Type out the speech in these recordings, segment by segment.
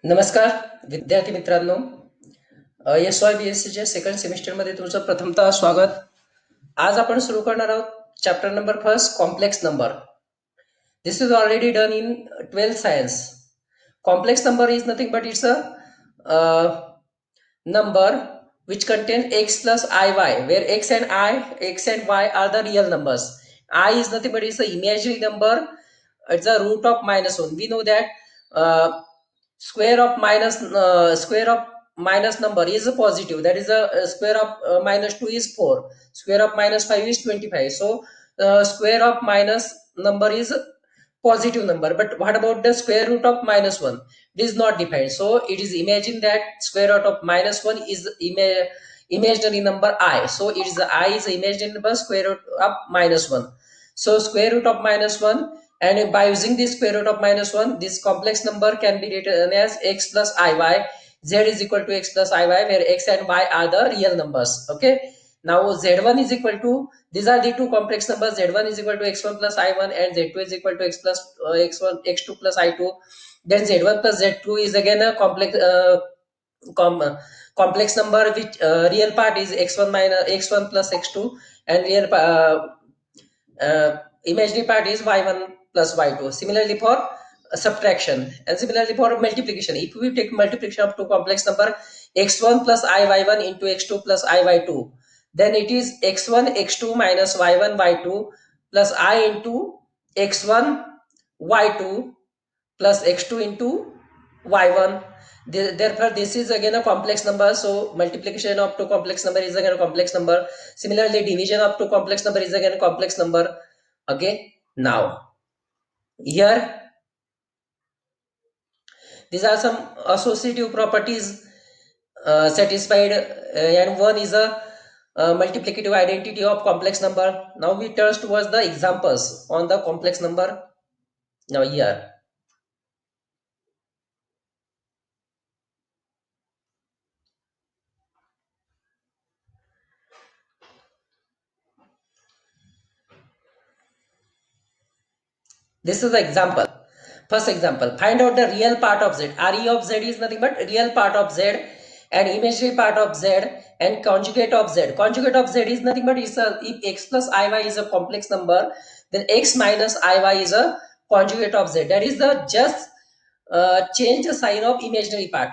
नमस्कार विद्यार्थी मित्रांनो. एस वाय बी एस सीच्या सेकंड सेमिस्टरमध्ये तुमचं प्रथमतः स्वागत. आज आपण सुरू करणार आहोत chapter number first, complex number. This is already done in 12th science. Complex number is nothing but it's a number which contain x plus iy, where x and y are the real numbers. I is nothing but it's a imaginary number. It's a root of -1. We know that square of minus number is a positive. That is a square of -2 is 4. Square of -5 is 25. So square of minus number is positive number. But what about the square root of -1? It is not defined. So it is imagine that square root of -1 is imaginary number I. So it is I is imaginary number square root of -1. So square root of -1, and by using the square root of -1, this complex number can be written as x plus iy. Z is equal to x plus iy, where x and y are the real numbers. Okay. Now z1 is equal to, these are the two complex numbers. Z1 is equal to x1 plus i1, and z2 is equal to x2 plus i2. Then z1 plus z2 is again a complex number, which real part is x1 plus x2, and imaginary part is y1 plus y2. Similarly for subtraction, and similarly for multiplication, if we take multiplication of two complex number, x1 plus iy1 into x2 plus iy2, then it is x1 x2 minus y1 y2 plus I into x1 y2 plus x2 into y1. Therefore this is again a complex number. So multiplication of two complex number is again a complex number. Similarly division of two complex number is again a complex number. Okay. Now here these are some associative properties satisfied, and one is a multiplicative identity of complex number. Now we turn towards the examples on the complex number. Now here this is the example. First example, find out the real part of z. Re of z is nothing but real part of z, and imaginary part of z, and conjugate of z. Conjugate of z is nothing but if x plus iy is a complex number, then x minus iy is a conjugate of z. That is the just change the sign of imaginary part.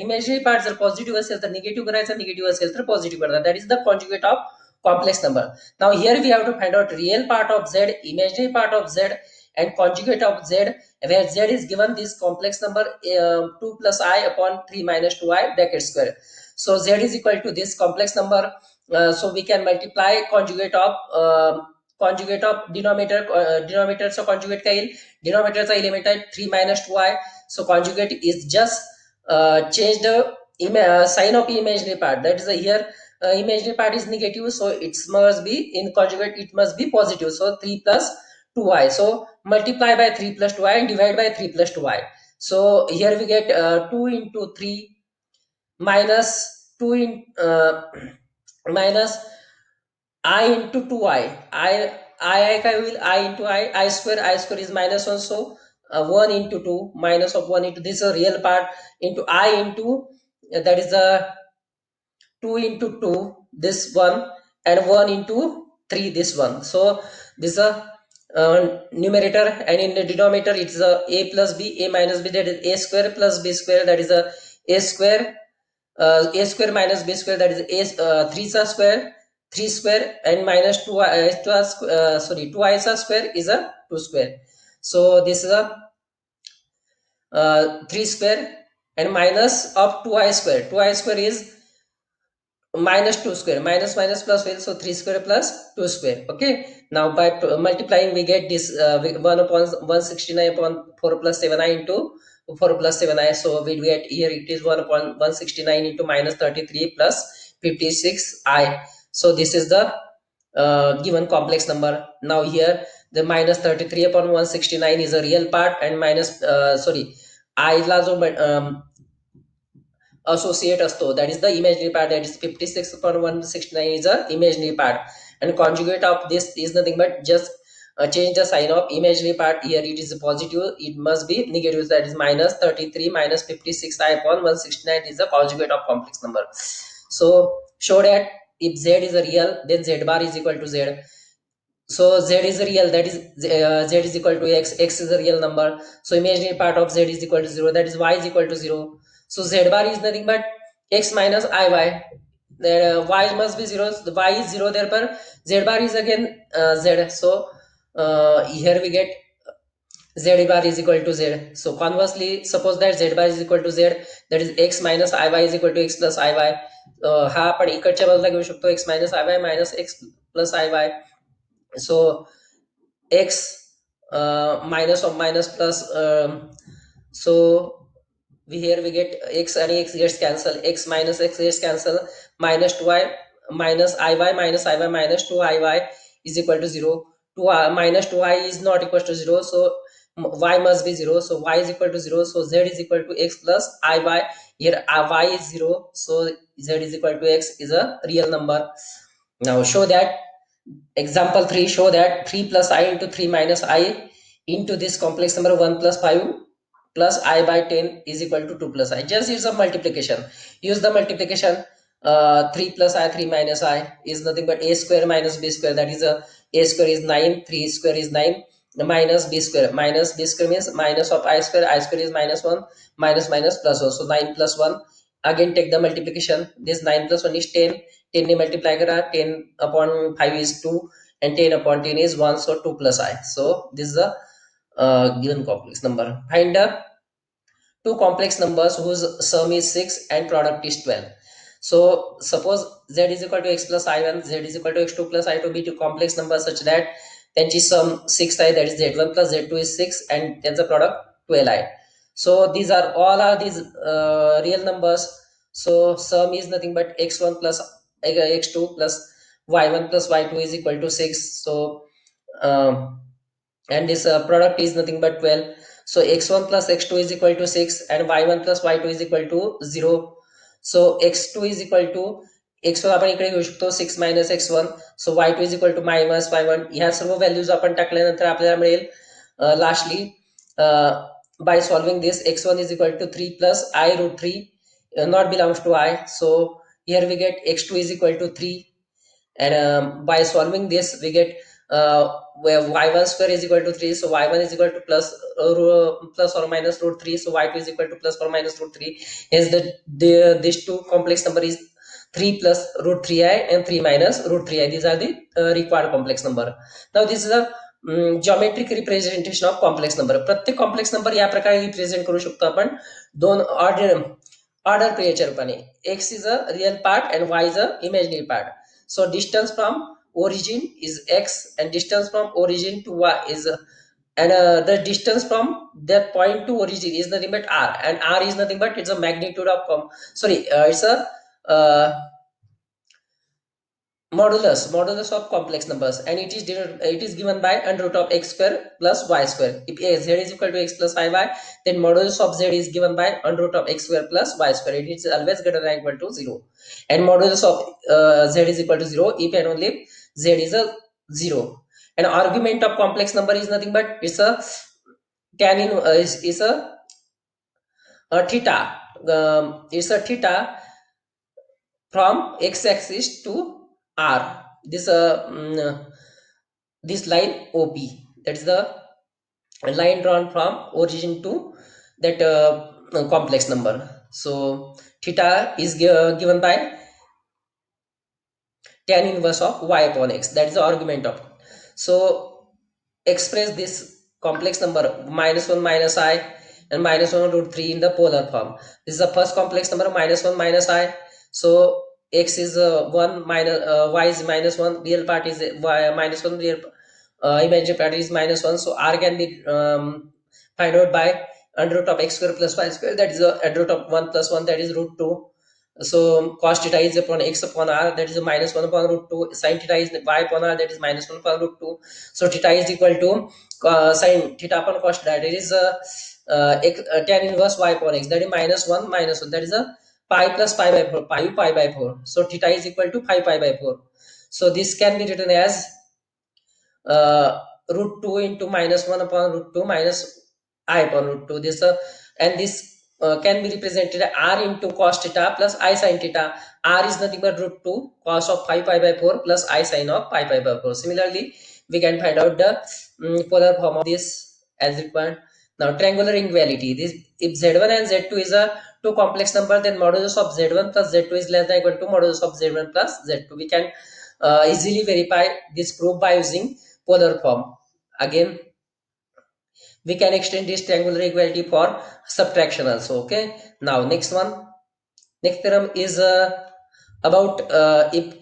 Imaginary part जर positive असेल तर negative करायचा, negative असेल तर positive करायचा. That is the conjugate of complex number. Now here we have to find out real part of z, imaginary part of z, and conjugate of z, where z is given this complex number 2 plus I upon 3 minus 2i bracket square. So z is equal to this complex number. So we can multiply conjugate of denominator चा conjugate काय येईल, denominator चा element आहे 3 minus 2i. So conjugate is just change the sign of imaginary part. That is here imaginary part is negative, so it must be in conjugate, it must be positive. So 3 plus 2i. So multiply by 3 plus 2i and divide by 3 plus 2i. So here we get 2 into 3 minus 2 in minus I into 2i. I काय होईल, I into I square is -1. So 1 into 2 minus of 1 into this is a real part into I into that is a 2 into 2 this one, and 1 into 3 this one. So this is a numerator, and in the denominator it's a plus b, a minus b, that is a square plus b square, that is a square, a square minus b square, that is a 3 square, 3 square, and minus 2 2i square is a 2 square. So this is a 3 square, and minus of 2i square. 2i square is minus 2 square, minus plus will, so 3 square plus 2 square. Okay. Now by multiplying we get this 1 upon 169 upon 4 plus 7i into 4 plus 7i. So we get here it is 1 upon 169 into minus 33 plus 56i. So this is the given complex number. Now here the minus 33 upon 169 is a real part, and minus I ला जो associate असतो, that is the imaginary part, that is 56 upon 169 is a imaginary part, and conjugate of this is nothing but just change the sign of imaginary part. Here it is positive, it must be negative, that is minus 33 minus 56I upon 169 is the conjugate of complex number. So show that if z is a real, then z bar is equal to z. So z is a real, that is z is equal to x is a real number, so imaginary part of z is equal to 0, that is y is equal to 0. So z bar is nothing but x minus iy, there y must be 0, the y is 0, therefore z bar is again z. So here we get z bar is equal to z. So conversely, suppose that z bar is equal to z, that is x minus iy is equal to x plus iy. हा आपण इकडच्या बाजूला घेऊ शकतो x minus iy minus x plus iy. So x minus of minus plus, so here we get x and x gets cancel, x minus x gets cancel, minus 2i minus iy minus 2iy is equal to 0. 2 minus 2i is not equal to 0, so y must be 0, so y is equal to 0, so z is equal to x plus iy. Here y is 0, so z is equal to x is a real number. Now show that example 3, show that 3 plus I into 3 minus I into this complex number 1 plus 5 plus I by 10 is equal to 2 plus I. Just use a multiplication. Use the multiplication. 3 plus I, 3 minus I is nothing but a square minus b square. That is a square is 9, 3 square is 9, minus b square. Minus b square means minus of I square is minus 1, minus minus plus 1. So 9 plus 1. Again take the multiplication. This 9 plus 1 is 10. 10 ने multiply करा, 10 upon 5 is 2 and 10 upon 10 is 1, so 2 plus I. So this is the given complex number. Find the two complex numbers whose sum is 6 and product is 12. So suppose z is equal to x plus I1, z is equal to x2 plus I2 be two complex numbers such that त्यांची sum 6 आहे, that is z1 plus z2 is 6 and त्यांचं product 12 आहे. So these are all are these real numbers. So sum is nothing but x1 plus x2 plus y1 plus y2 is equal to 6. So and this product is nothing but 12. So x1 plus x2 is equal to 6 and y1 plus y2 is equal to 0. So x2 is equal to x1 आपण इकडे घेऊ शकतो 6 minus x1. So y2 is equal to minus y1. ह्या सर्व values आपण टाकल्यानंतर आपल्याला मिळेल lastly by solving this x1 is equal to 3 plus I root 3 not belongs to I. So here we get x2 is equal to 3 and by solving this we get where y1 square is equal to 3, so y1 is equal to plus or minus root 3, so y2 is equal to plus or minus root 3. Hence these two complex number is 3 plus root 3i and 3 minus root 3i. These are the required complex number. Now this is a geometric representation of complex number. प्रत्येक complex number या प्रकारे represent करू शकतो आपण दोन order पेयरच्या रूपाने. x is a real part and y is a imaginary part. So distance from origin is x and distance from origin to y is and the distance from that point to origin is nothing but r, and r is nothing but it's a magnitude of it's a modulus of complex numbers, and it is given by under root of x square plus y square. If z is equal to x plus 5y, then modulus of z is given by under root of x square plus y square. It is always greater than or equal to 0, and modulus of z is equal to 0 if and only z is a 0. And argument of complex number is nothing but it's a tan in is a theta. It's a theta from x-axis to r. This line OP, that is the line drawn from origin to that complex number. So theta is given by tan inverse of y upon x, that is the argument of. So express this complex number minus 1 minus I and minus 1 root 3 in the polar form. This is the first complex number minus 1 minus I. So x is 1 minus y is minus 1, real part is y minus 1, real imaginary part is minus 1. So r can be find out by under root of x square plus y square, that is under root of 1 plus 1, that is root 2. So cos theta is upon x upon r, that is minus 1 upon root 2. Sin theta is y upon r, that is minus 1 upon root 2. So theta is equal to sin theta upon cos theta, that is tan inverse y upon x, that is minus 1 minus 1, that is a pi plus pi by 4, pi by 4. So theta is equal to pi by 4. So this can be written as root 2 into minus 1 upon root 2 minus I upon root 2. This and this can be represented r into cos theta plus I sin theta. R is nothing but root 2 cos of 5 pi by 4 plus I sin of pi pi by 4. Similarly, we can find out the polar form of this as required. Now, triangular inequality. This if z1 and z2 is a two complex number, then modulus of z1 plus z2 is less than equal to modulus of z1 plus z2. We can easily verify this proof by using polar form. Again, we can extend this triangular equality for subtraction also. Okay, now next theorem is about if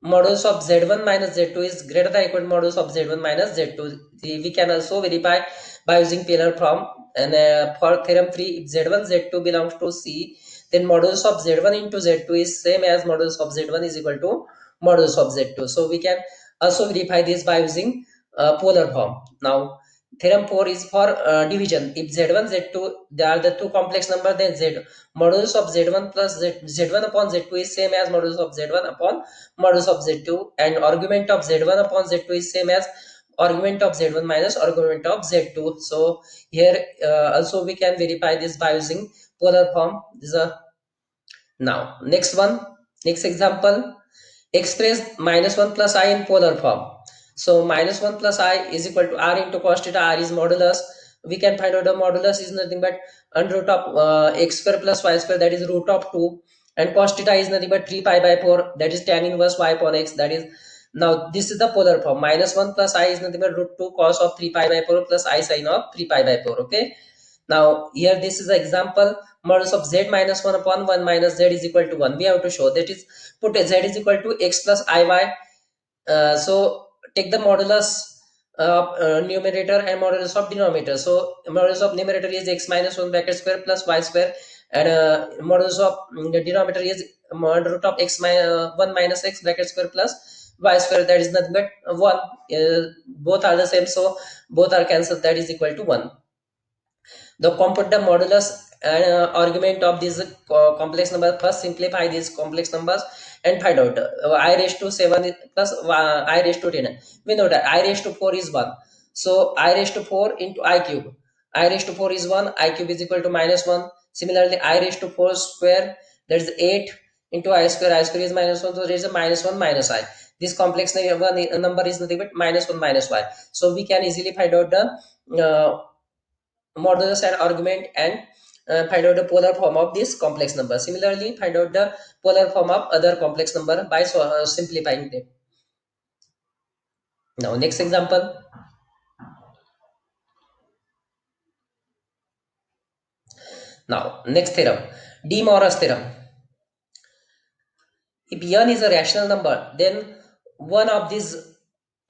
modulus of z1 minus z2 is greater than equal to modulus of z1 minus z2. We can also verify by using Taylor form. And for theorem 3, if z1 z2 belongs to C, then modulus of z1 into z2 is same as modulus of z1 is equal to modulus of z2. So we can also verify this by using polar form. Now, theorem 4 is for division. If z1 z2 they are the two complex number, then z modulus of z1 plus z1 upon z2 is same as modulus of z1 upon modulus of z2, and argument of z1 upon z2 is same as argument of z1 minus argument of z2. So here also we can verify this by using polar form. This is a now next example, express minus 1 plus I in polar form. So minus 1 plus I is equal to r into cos theta. R is modulus. We can find out the modulus is nothing but under root of x square plus y square, that is root of 2, and cos theta is nothing but 3 pi by 4, that is tan inverse y upon x, that is. Now this is the polar form. Minus 1 plus I is nothing but root 2 cos of 3 pi by 4 plus I sin of 3 pi by 4. Okay. Now here this is the example. Modulus of z minus 1 upon 1 minus z is equal to 1. We have to show that is put z is equal to x plus iy. So take the modulus of numerator and modulus of denominator. So modulus of numerator is x minus 1 bracket square plus y square, and modulus of the denominator is under root of x minus 1 minus x bracket square plus y square, that is nothing but 1. Both are the same, so both are cancelled, that is equal to 1. The compute the modulus and argument of this complex number. First, simplify these complex numbers and find out I raised to 7 plus I raised to 10. We know that I raised to 4 is 1. So I raised to 4 into I cube. I raised to 4 is 1. I cube is equal to minus 1. Similarly, I raised to 4 square, that is 8 into I square. I square is minus 1. So there is a minus 1 minus I. This complex number is nothing but minus 1 minus y. So we can easily find out the modulus and argument, and find out the polar form of this complex number. Similarly, find out the polar form of other complex number by simplifying them. Now, next example. Now, next theorem, De Moivre's theorem. If n is a rational number, then one of these,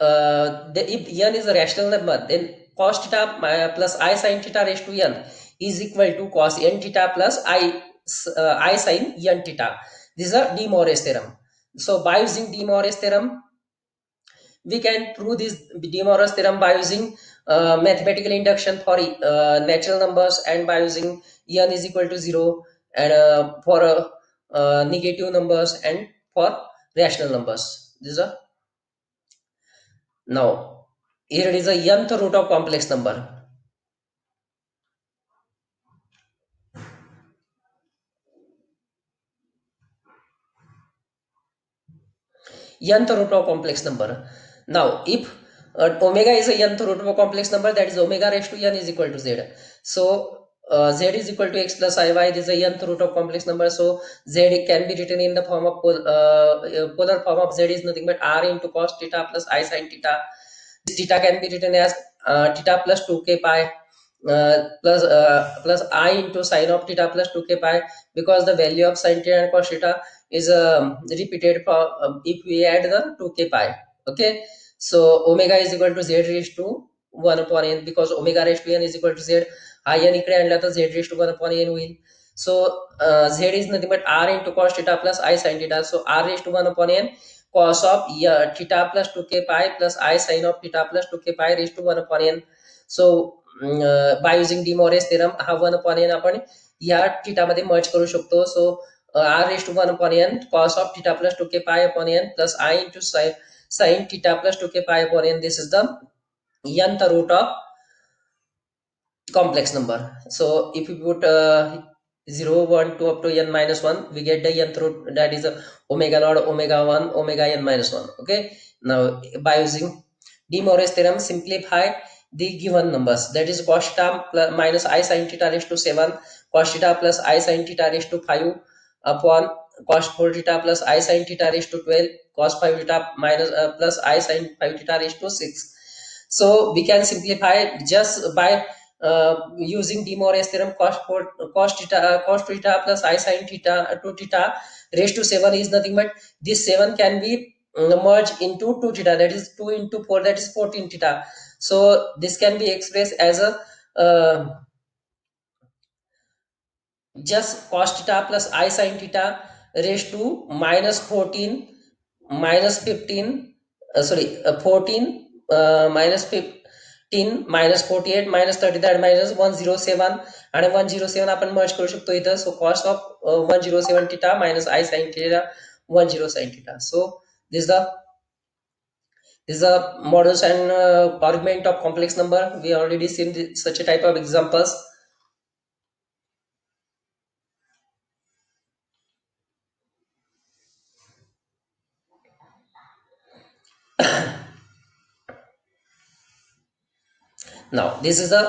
if n is a rational number, then cos theta plus I sin theta raised to n is equal to cos n theta plus I sin n theta. This is a De Moivre's theorem. So by using De Moivre's theorem, we can prove this De Moivre's theorem by using mathematical induction for natural numbers, and by using n is equal to 0, and for negative numbers, and for rational numbers. This is a now here it is a nth root of complex number. Nth root of complex number. Now, if omega is a nth root of a complex number, that is omega raised to n is equal to z. So z is equal to x plus iy. This is a nth root of complex number. So z can be written in the form of polar form of z is nothing but r into cos theta plus I sin theta. This theta can be written as theta plus 2k pi plus I into sin of theta plus 2k pi, because the value of sin theta and cos theta is repeated for if we add the 2k pi. Okay, so omega is equal to z raised to 1 upon n, because omega raised to n is equal to z. हा n इकडे आणला तर z raised to 1 upon n होईल. So z is nothing but r into cos theta plus I sin theta. So r raised to 1 upon n cos of theta plus 2k pi plus I sin of theta plus 2k pi raised to 1 upon n. So by using De Moivre's theorem, हा 1 upon n आपण या theta मध्ये merge करू शकतो. So r raised to 1 upon n cos of theta plus 2k pi upon n plus I into sin theta plus 2k pi upon n. This is the nth root of complex number. So if you put 0, 1, 2 up to n minus 1, we get the nth root, that is omega naught, omega 1, omega n minus 1. Okay. Now by using De Moivre's theorem, simplify the given numbers, that is cos theta minus I sin theta raised to 7, cos theta plus I sin theta raised to 5 upon cos 4 theta plus I sin theta raised to 12, cos 5 theta minus plus I sin 5 theta raised to 6. So we can simplify just by using De Moivre's theorem. Cos theta plus I sin theta 2 theta raised to 7 is nothing but this 7 can be merged into 2 theta, that is 2 into 4, that is 14 theta. So this can be expressed as a just cos theta plus I sin theta raised to minus 14 minus 15 14 minus 15 minus 48 minus 30, that minus 107, आणि 107 आपण मर्ज करू शकतो इथं. So cost of 107 theta minus I sin theta 107 theta. So this is a models and argument of complex number. We already seen such a type of examples. Now this is the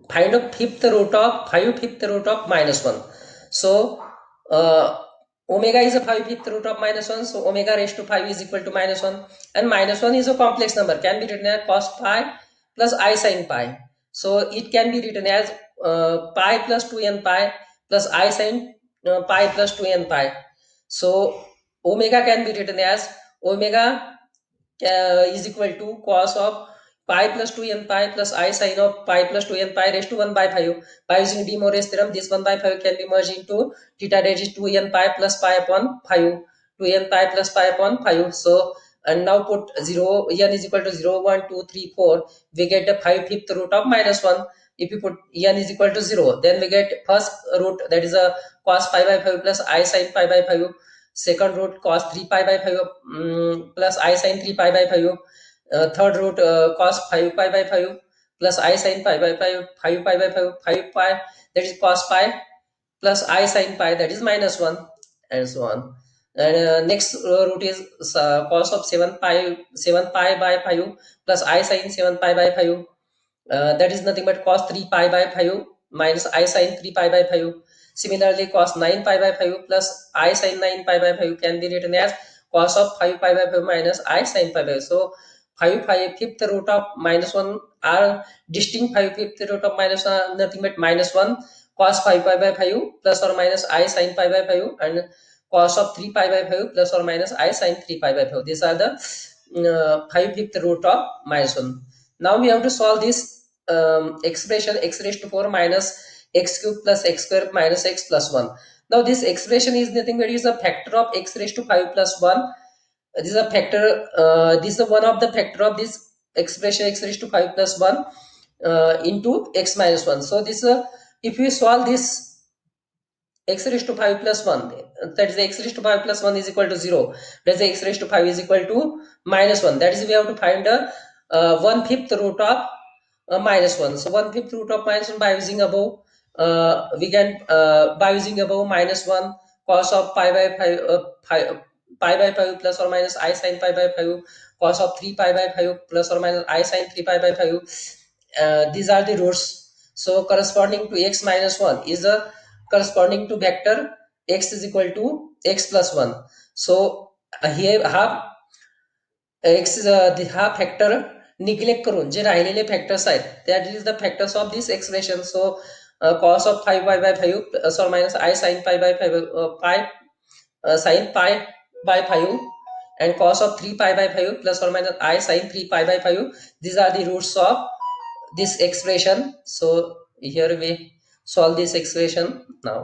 find of fifth root of minus 1. So omega is a 5 fifth root of minus 1. So omega raised to 5 is equal to minus 1, and minus 1 is a complex number, can be written as cos pi plus I sin pi. So it can be written as pi plus 2n pi plus I sin pi plus 2n pi. So omega can be written as omega is equal to cos of pi plus 2n pi plus I sin of pi plus 2n pi raised to 1 by 5. By using De Moivre's theorem, this 1 by 5 can be merged into theta, that is 2n pi plus pi upon 5. 2n pi plus pi upon 5. So and now put 0, n is equal to 0, 1, 2, 3, 4. We get the 5 fifth root of minus 1. If you put n is equal to 0, then we get first root, that is a cos pi by 5 plus I sin pi by 5. Second root cos 3 pi by 5 plus I sin 3 pi by 5. Third root cos 5 pi by 5 plus I sin pi by 5, 5 pi by 5, 5 pi, that is cos pi plus I sin pi, that is minus 1, and so on. And next root is cos of 7 pi by 5 plus I sin 7 pi by 5. That is nothing but cos 3 pi by 5 minus I sin 3 pi by 5. Similarly, cos 9 pi by 5 plus I sin 9 pi by 5 can be written as cos of 5 pi by 5 minus I sin pi by 5. So 5 fifth root of minus 1 are distinct 5 fifth root of minus 1, nothing but minus 1 cos 5 pi by 5 plus or minus I sin pi by 5, and cos of 3 pi by 5 plus or minus I sin 3 pi by 5. These are the 5 fifth root of minus 1. Now we have to solve this expression x raised to 4 minus x cube plus x square minus x plus 1. Now this expression is nothing but is a factor of x raised to 5 plus 1. This is a factor, this is one of the factor of this expression x raised to 5 plus 1 into x minus 1. So this if we solve this x raised to 5 plus 1, that is x raised to 5 plus 1 is equal to 0, that is x raised to 5 is equal to minus 1. That is we have to find a 1 fifth root of minus 1. So 1 fifth root of minus 1 by using above, we can by using above minus 1 cos of pi by 5, pi by 5 plus or minus I sin pi by 5, cos of 3 pi by 5 plus or minus I sin 3 pi by 5. These are the roots. So corresponding to x minus 1 is a corresponding to vector x is equal to x plus 1. So here हा x हा factor neglect करून जे राहिलेले factors आहेत that is the factors of this expression. So cos of 5 pi by 5 plus or minus I sin pi by 5 pi sin pi by 5 and cos of 3 pi by 5 plus or minus I sin 3 pi by 5. These are the roots of this expression. So here we solve this expression. Now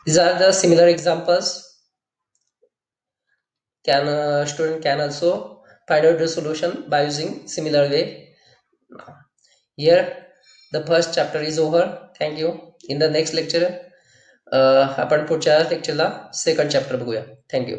these are the similar examples. Can student can also find out the solution by using similar way. Here the first chapter is over. Thank you. In the next lecture आपण पुढच्या लेक्चरला second chapter बघूया. Thank you.